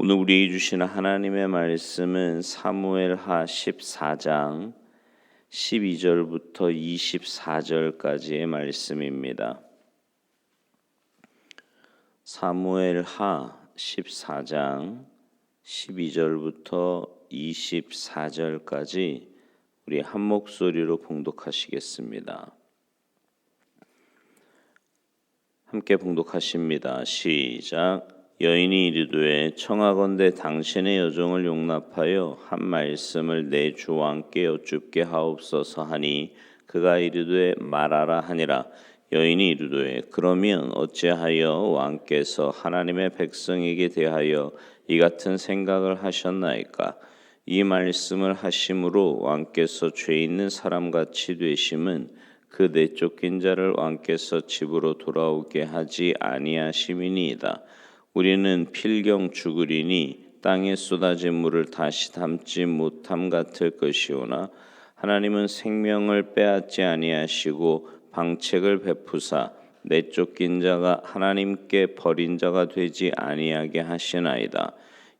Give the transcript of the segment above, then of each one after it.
오늘 우리에게 주시는 하나님의 말씀은 사무엘하 14장 12절부터 24절까지의 말씀입니다. 사무엘하 14장 12절부터 24절까지 우리 한 목소리로 봉독하시겠습니다. 함께 봉독하십니다. 시작. 여인이 이르되 청하건대 당신의 여종을 용납하여 한 말씀을 내 주 왕께 여쭙게 하옵소서 하니 그가 이르되 말하라 하니라. 여인이 이르되 그러면 어찌하여 왕께서 하나님의 백성에게 대하여 이 같은 생각을 하셨나이까? 이 말씀을 하심으로 왕께서 죄 있는 사람같이 되심은 그 내쫓긴 자를 왕께서 집으로 돌아오게 하지 아니하심이니이다. 우리는 필경 죽으리니 땅에 쏟아진 물을 다시 담지 못함 같을 것이오나 하나님은 생명을 빼앗지 아니하시고 방책을 베푸사 내쫓긴 자가 하나님께 버린 자가 되지 아니하게 하시나이다.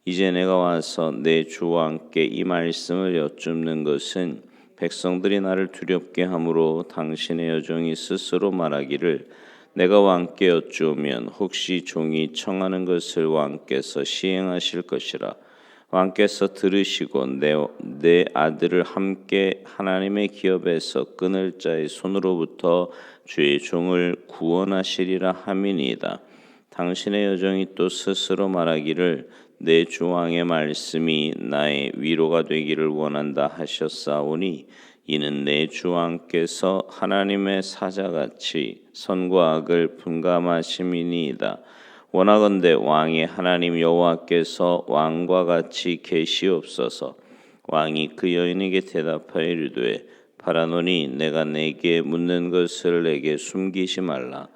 이제 내가 와서 내 주 왕께 이 말씀을 여쭙는 것은 백성들이 나를 두렵게 함으로 당신의 여종이 스스로 말하기를 내가 왕께 여쭈면 혹시 종이 청하는 것을 왕께서 시행하실 것이라. 왕께서 들으시고 내 아들을 함께 하나님의 기업에서 끊을 자의 손으로부터 주의 종을 구원하시리라 함이니이다. 당신의 여종이 또 스스로 말하기를 내 주 왕의 말씀이 나의 위로가 되기를 원한다 하셨사오니 이는 내 주 왕께서 하나님의 사자같이 선과 악을 분감하심이니이다. 원하건대 왕의 하나님 여호와께서 왕과 같이 계시옵소서. 왕이 그 여인에게 대답하여 이르되 바라노니 내가 내게 묻는 것을 내게 숨기지 말라.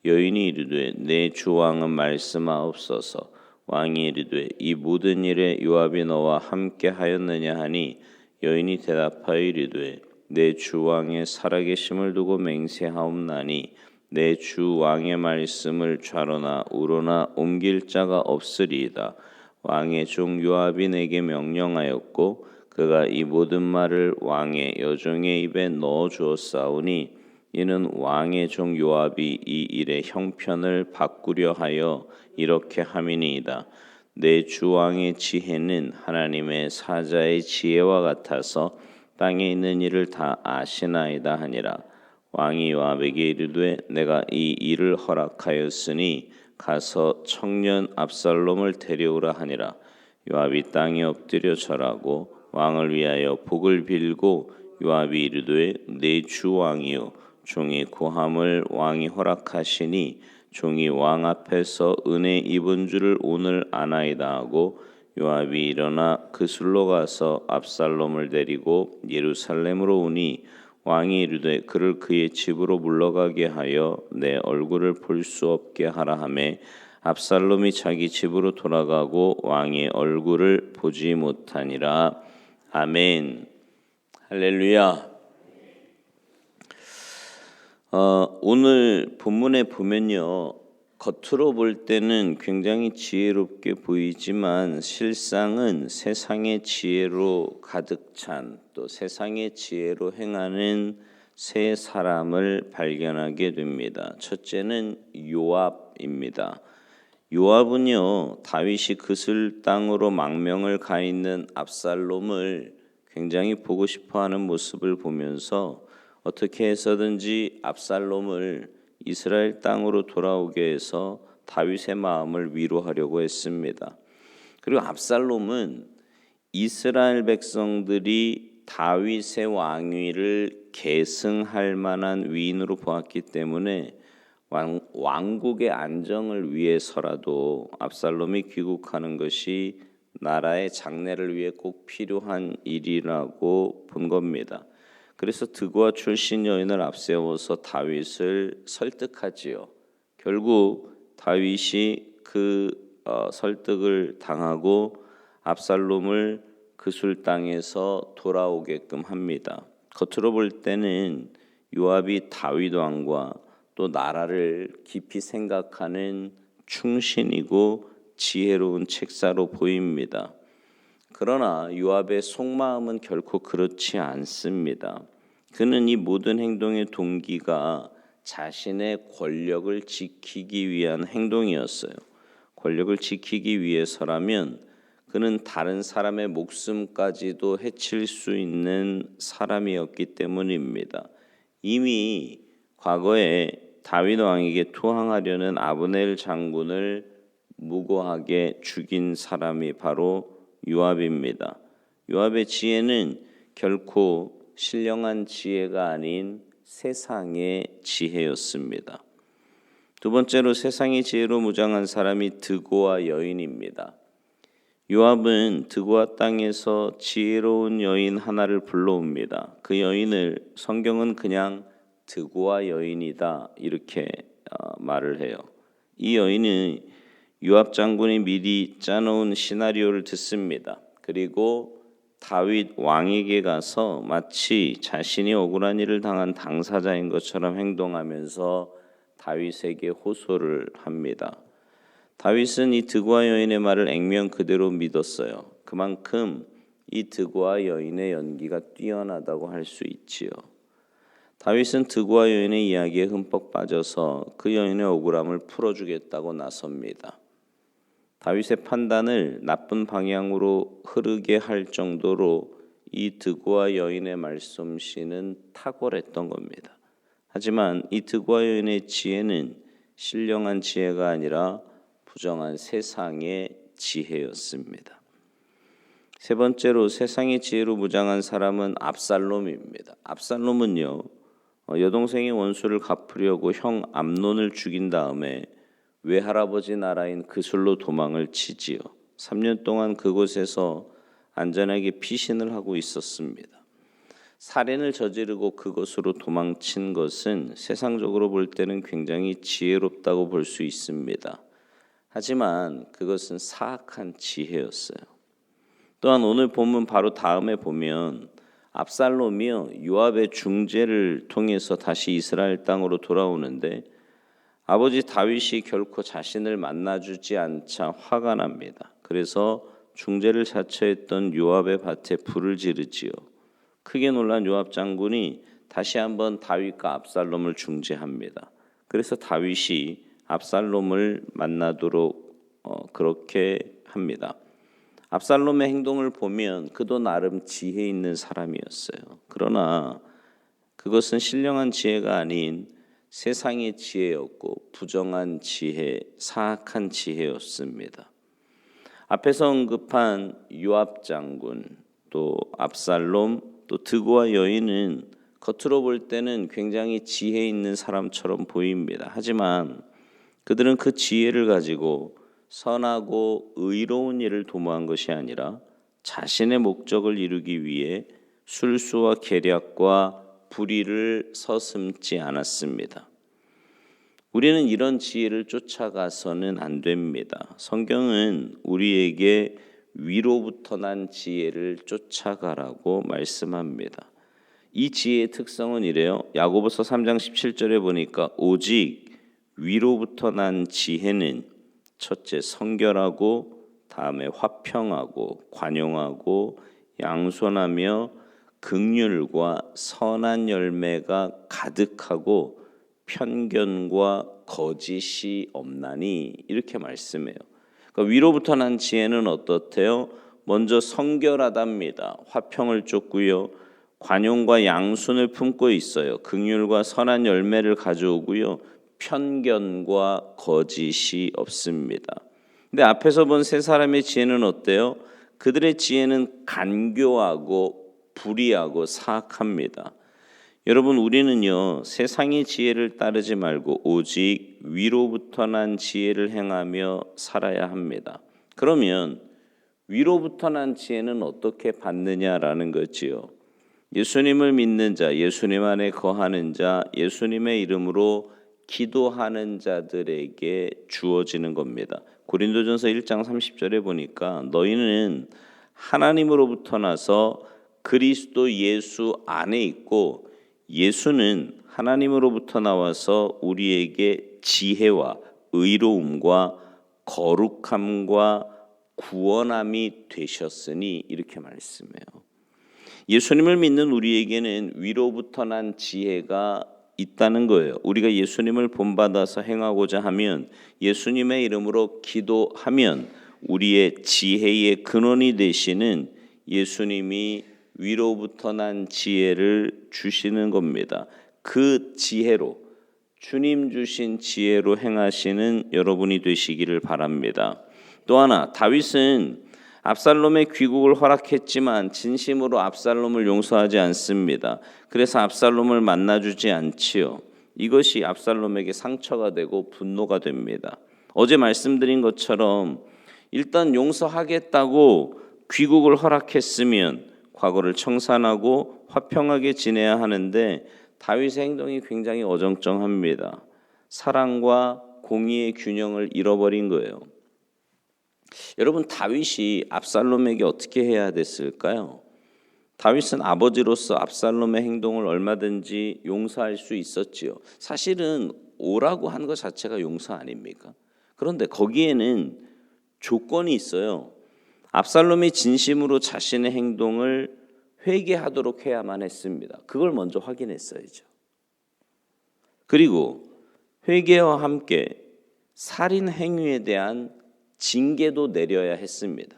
여인이 이르되 내 주 왕은 말씀하옵소서. 왕이 이르되 이 모든 일에 요압이 너와 함께 하였느냐 하니 여인이 대답하여 이르되 내 주 왕의 살아계심을 두고 맹세하옵나니 내 주 왕의 말씀을 좌로나 우로나 옮길 자가 없으리이다. 왕의 종 요압이 내게 명령하였고 그가 이 모든 말을 왕의 여종의 입에 넣어 주었사오니 이는 왕의 종 요압이 이 일의 형편을 바꾸려 하여 이렇게 함이니이다. 내 주 왕의 지혜는 하나님의 사자의 지혜와 같아서 땅에 있는 일을 다 아시나이다 하니라. 왕이 요압에게 이르되 내가 이 일을 허락하였으니 가서 청년 압살롬을 데려오라 하니라. 요압이 땅에 엎드려 절하고 왕을 위하여 복을 빌고 요압이 이르되 내 주 왕이요 종이 고함을 왕이 허락하시니 종이 왕 앞에서 은혜 입은 줄을 오늘 아나이다 하고 요압이 일어나 그술로 가서 압살롬을 데리고 예루살렘으로 오니 왕이 이르되 그를 그의 집으로 물러가게 하여 내 얼굴을 볼 수 없게 하라 하매 압살롬이 자기 집으로 돌아가고 왕의 얼굴을 보지 못하니라. 아멘. 할렐루야. 오늘 본문에 보면요, 겉으로 볼 때는 굉장히 지혜롭게 보이지만 실상은 세상의 지혜로 가득 찬, 또 세상의 지혜로 행하는 세 사람을 발견하게 됩니다. 첫째는 요압입니다. 요압은요, 다윗이 그슬 땅으로 망명을 가 있는 압살롬을 굉장히 보고 싶어하는 모습을 보면서 어떻게 해서든지 압살롬을 이스라엘 땅으로 돌아오게 해서 다윗의 마음을 위로하려고 했습니다. 그리고 압살롬은 이스라엘 백성들이 다윗의 왕위를 계승할 만한 위인으로 보았기 때문에 왕국의 안정을 위해서라도 압살롬이 귀국하는 것이 나라의 장래를 위해 꼭 필요한 일이라고 본 겁니다. 그래서 드고아 출신 여인을 앞세워서 다윗을 설득하지요. 결국 다윗이 그 설득을 당하고 압살롬을 그술 땅에서 돌아오게끔 합니다. 겉으로 볼 때는 요압이 다윗 왕과 또 나라를 깊이 생각하는 충신이고 지혜로운 책사로 보입니다. 그러나 요압의 속마음은 결코 그렇지 않습니다. 그는 이 모든 행동의 동기가 자신의 권력을 지키기 위한 행동이었어요. 권력을 지키기 위해서라면 그는 다른 사람의 목숨까지도 해칠 수 있는 사람이었기 때문입니다. 이미 과거에 다윗 왕에게 투항하려는 아브넬 장군을 무고하게 죽인 사람이 바로 요압입니다. 요압의 지혜는 결코 신령한 지혜가 아닌 세상의 지혜였습니다. 두 번째로 세상의 지혜로 무장한 사람이 드고와 여인입니다. 요압은 드고와 땅에서 지혜로운 여인 하나를 불러옵니다. 그 여인을 성경은 그냥 드고와 여인이다 이렇게 말을 해요. 이 여인은 요압 장군이 미리 짜놓은 시나리오를 듣습니다. 그리고 다윗 왕에게 가서 마치 자신이 억울한 일을 당한 당사자인 것처럼 행동하면서 다윗에게 호소를 합니다. 다윗은 이 드고와 여인의 말을 액면 그대로 믿었어요. 그만큼 이 드고와 여인의 연기가 뛰어나다고 할 수 있지요. 다윗은 드고와 여인의 이야기에 흠뻑 빠져서 그 여인의 억울함을 풀어주겠다고 나섭니다. 다윗의 판단을 나쁜 방향으로 흐르게 할 정도로 이 드고와 여인의 말솜씨는 탁월했던 겁니다. 하지만 이 드고와 여인의 지혜는 신령한 지혜가 아니라 부정한 세상의 지혜였습니다. 세 번째로 세상의 지혜로 무장한 사람은 압살롬입니다. 압살롬은요, 여동생의 원수를 갚으려고 형 암논을 죽인 다음에 외할아버지 나라인 그술로 도망을 치지요. 3년 동안 그곳에서 안전하게 피신을 하고 있었습니다. 살인을 저지르고 그곳으로 도망친 것은 세상적으로 볼 때는 굉장히 지혜롭다고 볼 수 있습니다. 하지만 그것은 사악한 지혜였어요. 또한 오늘 본문 바로 다음에 보면 압살롬이요, 요압의 중재를 통해서 다시 이스라엘 땅으로 돌아오는데 아버지 다윗이 결코 자신을 만나주지 않자 화가 납니다. 그래서 중재를 자처했던 요압의 밭에 불을 지르지요. 크게 놀란 요압 장군이 다시 한번 다윗과 압살롬을 중재합니다. 그래서 다윗이 압살롬을 만나도록 그렇게 합니다. 압살롬의 행동을 보면 그도 나름 지혜 있는 사람이었어요. 그러나 그것은 신령한 지혜가 아닌 세상의 지혜였고 부정한 지혜, 사악한 지혜였습니다. 앞에서 언급한 요압 장군, 또 압살롬, 또 드고와 여인은 겉으로 볼 때는 굉장히 지혜 있는 사람처럼 보입니다. 하지만 그들은 그 지혜를 가지고 선하고 의로운 일을 도모한 것이 아니라 자신의 목적을 이루기 위해 술수와 계략과 불의를 서슴지 않았습니다. 우리는 이런 지혜를 쫓아가서는 안 됩니다. 성경은 우리에게 위로부터 난 지혜를 쫓아가라고 말씀합니다. 이 지혜의 특성은 이래요. 야고보서 3장 17절에 보니까 오직 위로부터 난 지혜는 첫째 성결하고 다음에 화평하고 관용하고 양손하며 긍휼과 선한 열매가 가득하고 편견과 거짓이 없나니 이렇게 말씀해요. 그러니까 위로부터 난 지혜는 어떻대요? 먼저 성결하답니다. 화평을 쫓고요. 관용과 양순을 품고 있어요. 긍휼과 선한 열매를 가져오고요. 편견과 거짓이 없습니다. 근데 앞에서 본 세 사람의 지혜는 어때요? 그들의 지혜는 간교하고 불의하고 사악합니다. 여러분, 우리는요 세상의 지혜를 따르지 말고 오직 위로부터 난 지혜를 행하며 살아야 합니다. 그러면 위로부터 난 지혜는 어떻게 받느냐라는 거지요. 예수님을 믿는 자, 예수님 안에 거하는 자, 예수님의 이름으로 기도하는 자들에게 주어지는 겁니다. 고린도전서 1장 30절에 보니까 너희는 하나님으로부터 나서 그리스도 예수 안에 있고 예수는 하나님으로부터 나와서 우리에게 지혜와 의로움과 거룩함과 구원함이 되셨으니 이렇게 말씀해요. 예수님을 믿는 우리에게는 위로부터 난 지혜가 있다는 거예요. 우리가 예수님을 본받아서 행하고자 하면, 예수님의 이름으로 기도하면 우리의 지혜의 근원이 되시는 예수님이 위로부터 난 지혜를 주시는 겁니다. 그 지혜로, 주님 주신 지혜로 행하시는 여러분이 되시기를 바랍니다. 또 하나, 다윗은 압살롬의 귀국을 허락했지만 진심으로 압살롬을 용서하지 않습니다. 그래서 압살롬을 만나주지 않지요. 이것이 압살롬에게 상처가 되고 분노가 됩니다. 어제 말씀드린 것처럼 일단 용서하겠다고 귀국을 허락했으면 과거를 청산하고 화평하게 지내야 하는데 다윗의 행동이 굉장히 어정쩡합니다. 사랑과 공의의 균형을 잃어버린 거예요. 여러분, 다윗이 압살롬에게 어떻게 해야 됐을까요? 다윗은 아버지로서 압살롬의 행동을 얼마든지 용서할 수 있었지요. 사실은 오라고 한 것 자체가 용서 아닙니까? 그런데 거기에는 조건이 있어요. 압살롬이 진심으로 자신의 행동을 회개하도록 해야만 했습니다. 그걸 먼저 확인했어야죠. 그리고 회개와 함께 살인 행위에 대한 징계도 내려야 했습니다.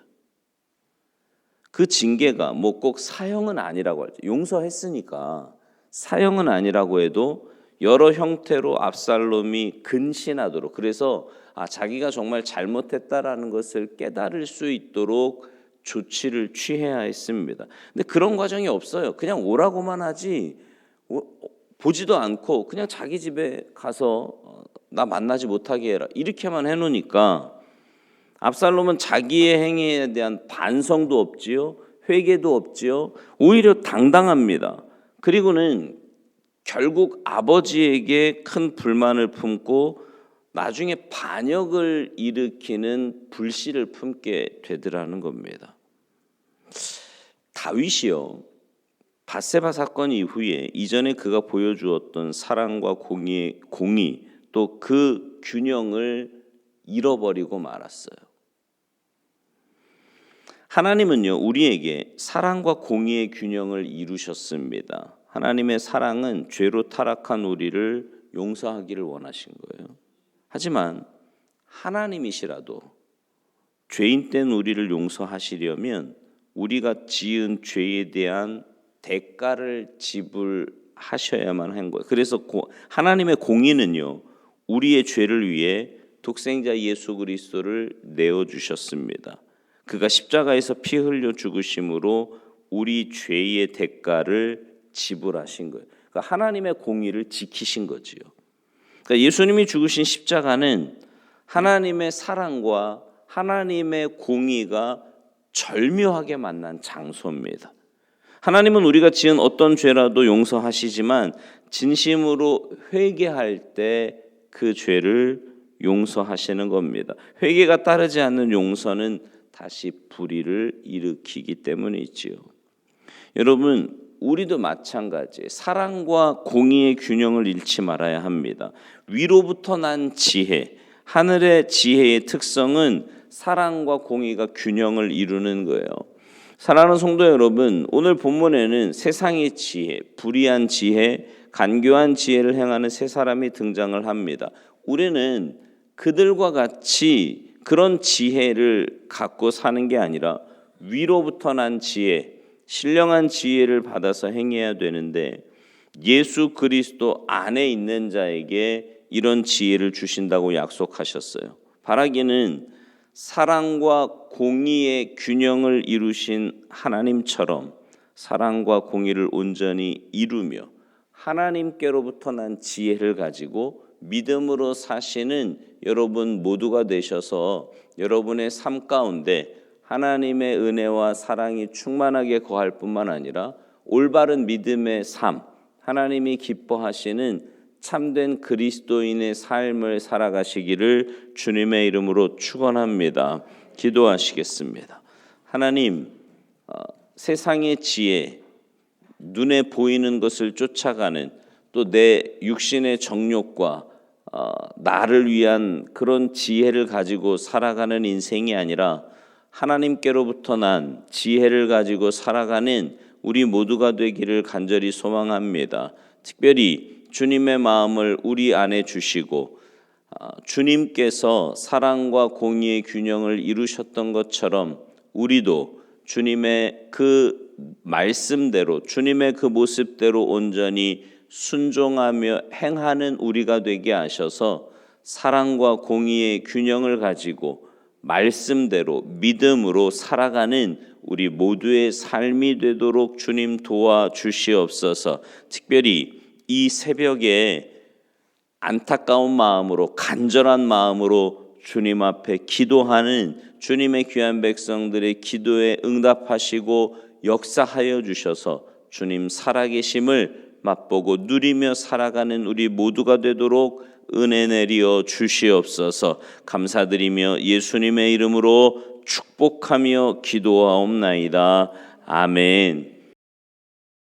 그 징계가 뭐 꼭 사형은 아니라고 하죠. 용서했으니까 사형은 아니라고 해도 여러 형태로 압살롬이 근신하도록, 그래서 자기가 정말 잘못했다라는 것을 깨달을 수 있도록 조치를 취해야 했습니다. 근데 그런 과정이 없어요. 그냥 오라고만 하지 보지도 않고 그냥 자기 집에 가서 나 만나지 못하게 해라 이렇게만 해놓으니까 압살롬은 자기의 행위에 대한 반성도 없지요, 회개도 없지요. 오히려 당당합니다. 그리고는 결국 아버지에게 큰 불만을 품고 나중에 반역을 일으키는 불씨를 품게 되더라는 겁니다. 다윗이요, 밧세바 사건 이후에 이전에 그가 보여주었던 사랑과 공의 또 그 균형을 잃어버리고 말았어요. 하나님은요, 우리에게 사랑과 공의의 균형을 이루셨습니다. 하나님의 사랑은 죄로 타락한 우리를 용서하기를 원하신 거예요. 하지만 하나님이시라도 죄인된 우리를 용서하시려면 우리가 지은 죄에 대한 대가를 지불하셔야만 한 거예요. 그래서 하나님의 공의는요, 우리의 죄를 위해 독생자 예수 그리스도를 내어주셨습니다. 그가 십자가에서 피 흘려 죽으심으로 우리 죄의 대가를 지불하신 거예요. 그러니까 하나님의 공의를 지키신 거지요. 그러니까 예수님이 죽으신 십자가는 하나님의 사랑과 하나님의 공의가 절묘하게 만난 장소입니다. 하나님은 우리가 지은 어떤 죄라도 용서하시지만 진심으로 회개할 때 그 죄를 용서하시는 겁니다. 회개가 따르지 않는 용서는 다시 불의를 일으키기 때문이지요. 여러분, 우리도 마찬가지예요. 사랑과 공의의 균형을 잃지 말아야 합니다. 위로부터 난 지혜, 하늘의 지혜의 특성은 사랑과 공의가 균형을 이루는 거예요. 사랑하는 성도 여러분, 오늘 본문에는 세상의 지혜, 불의한 지혜, 간교한 지혜를 행하는 세 사람이 등장을 합니다. 우리는 그들과 같이 그런 지혜를 갖고 사는 게 아니라 위로부터 난 지혜, 신령한 지혜를 받아서 행해야 되는데 예수 그리스도 안에 있는 자에게 이런 지혜를 주신다고 약속하셨어요. 바라기는 사랑과 공의의 균형을 이루신 하나님처럼 사랑과 공의를 온전히 이루며 하나님께로부터 난 지혜를 가지고 믿음으로 사시는 여러분 모두가 되셔서 여러분의 삶 가운데 하나님의 은혜와 사랑이 충만하게 거할 뿐만 아니라 올바른 믿음의 삶, 하나님이 기뻐하시는 참된 그리스도인의 삶을 살아가시기를 주님의 이름으로 축원합니다. 기도하시겠습니다. 하나님, 세상의 지혜, 눈에 보이는 것을 쫓아가는 또 내 육신의 정욕과 나를 위한 그런 지혜를 가지고 살아가는 인생이 아니라 하나님께로부터 난 지혜를 가지고 살아가는 우리 모두가 되기를 간절히 소망합니다. 특별히 주님의 마음을 우리 안에 주시고 주님께서 사랑과 공의의 균형을 이루셨던 것처럼 우리도 주님의 그 말씀대로 주님의 그 모습대로 온전히 순종하며 행하는 우리가 되게 하셔서 사랑과 공의의 균형을 가지고 말씀대로 믿음으로 살아가는 우리 모두의 삶이 되도록 주님 도와주시옵소서. 특별히 이 새벽에 안타까운 마음으로 간절한 마음으로 주님 앞에 기도하는 주님의 귀한 백성들의 기도에 응답하시고 역사하여 주셔서 주님 살아계심을 맛보고 누리며 살아가는 우리 모두가 되도록 은혜 내리어 주시옵소서. 감사드리며 예수님의 이름으로 축복하며 기도하옵나이다. 아멘.